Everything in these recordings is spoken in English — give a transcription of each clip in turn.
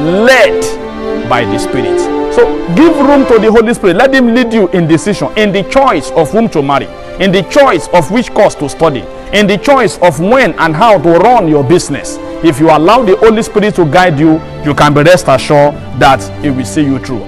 led by the Spirit. So give room to the Holy Spirit. Let him lead you in decision, in the choice of whom to marry, in the choice of which course to study, in the choice of when and how to run your business. If you allow the Holy Spirit to guide you, you can be rest assured that He will see you through.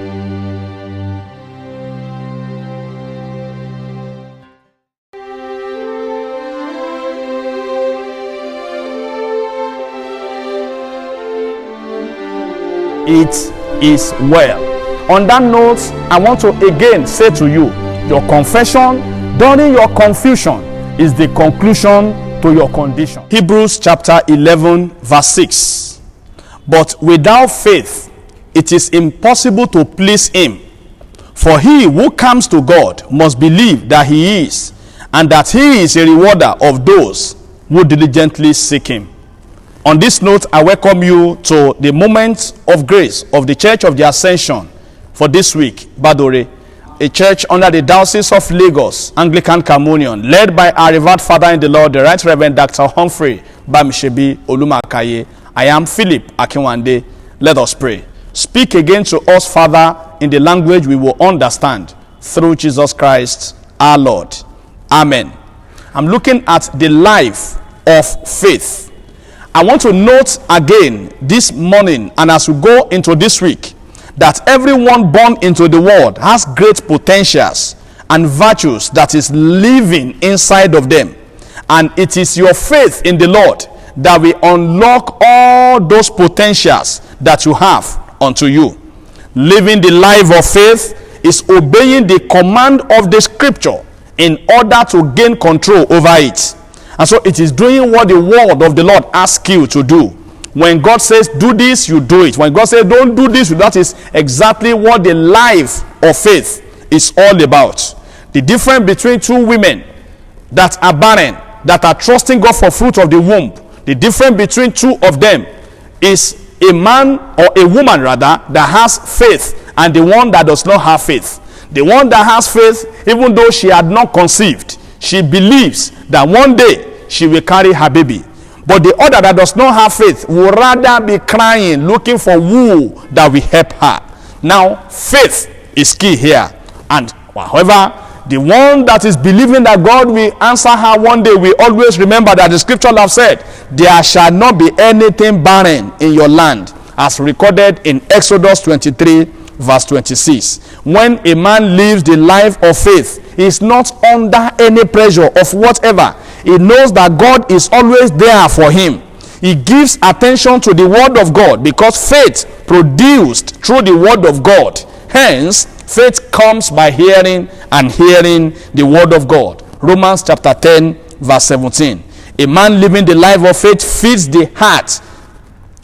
It is well. On that note, I want to again say to you, your confession during your confusion is the conclusion to your condition. Hebrews chapter 11 verse 6. But without faith, it is impossible to please Him. For he who comes to God must believe that He is, and that He is a rewarder of those who diligently seek Him. On this note, I welcome you to the moment of grace of the Church of the Ascension for this week, Badore, a church under the Diocese of Lagos, Anglican Communion, led by our revered Father in the Lord, the Right Reverend Dr. Humphrey Bamishebi Olumakaye. I am Philip Akinwande. Let us pray. Speak again to us, Father, in the language we will understand, through Jesus Christ, our Lord. Amen. I'm looking at the life of faith. I want to note again this morning and as we go into this week that everyone born into the world has great potentials and virtues that is living inside of them. And it is your faith in the Lord that will unlock all those potentials that you have unto you. Living the life of faith is obeying the command of the scripture in order to gain control over it. And so it is doing what the word of the Lord asks you to do. When God says do this, you do it. When God says don't do this, that is exactly what the life of faith is all about. The difference between two women that are barren, that are trusting God for fruit of the womb, the difference between two of them is a man or a woman rather that has faith and the one that does not have faith. The one that has faith, even though she had not conceived, she believes that one day she will carry her baby. But the other that does not have faith will rather be crying, looking for who that will help her. Now, faith is key here. And however, the one that is believing that God will answer her one day will always remember that the scripture have said, there shall not be anything barren in your land, as recorded in Exodus 23 verse 26. When a man lives the life of faith, he is not under any pressure of whatever. He knows that God is always there for him. He gives attention to the word of God because faith produced through the word of God. Hence, faith comes by hearing and hearing the word of God. Romans chapter 10 verse 17. A man living the life of faith feeds the heart,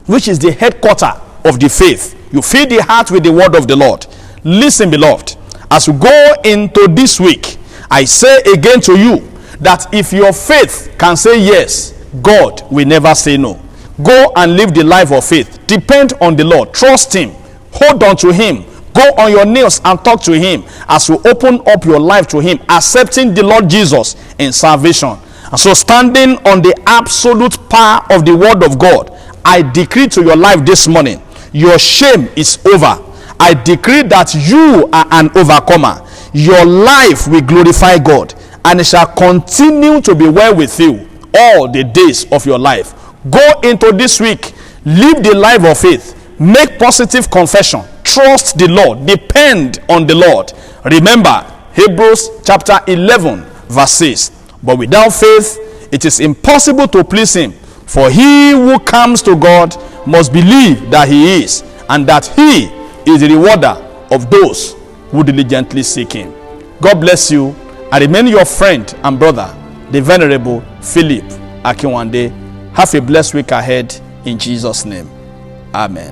which is the headquarter of the faith. You feed the heart with the word of the Lord. Listen, beloved, as we go into this week, I say again to you that if your faith can say yes, God will never say no. Go and live the life of faith. Depend on the Lord. Trust Him. Hold on to Him. Go on your knees and talk to Him as you open up your life to Him, accepting the Lord Jesus in salvation. And so, standing on the absolute power of the word of God, I decree to your life this morning, your shame is over. I decree that you are an overcomer. Your life will glorify God, and it shall continue to be well with you all the days of your life. Go into this week, live the life of faith, make positive confession, trust the Lord, depend on the Lord. Remember Hebrews chapter 11 verse 6. But without faith, it is impossible to please Him. For he who comes to God must believe that He is, and that He is the rewarder of those who diligently seek Him. God bless you. I remain your friend and brother, the Venerable Philip Akinwande. Have a blessed week ahead in Jesus' name. Amen.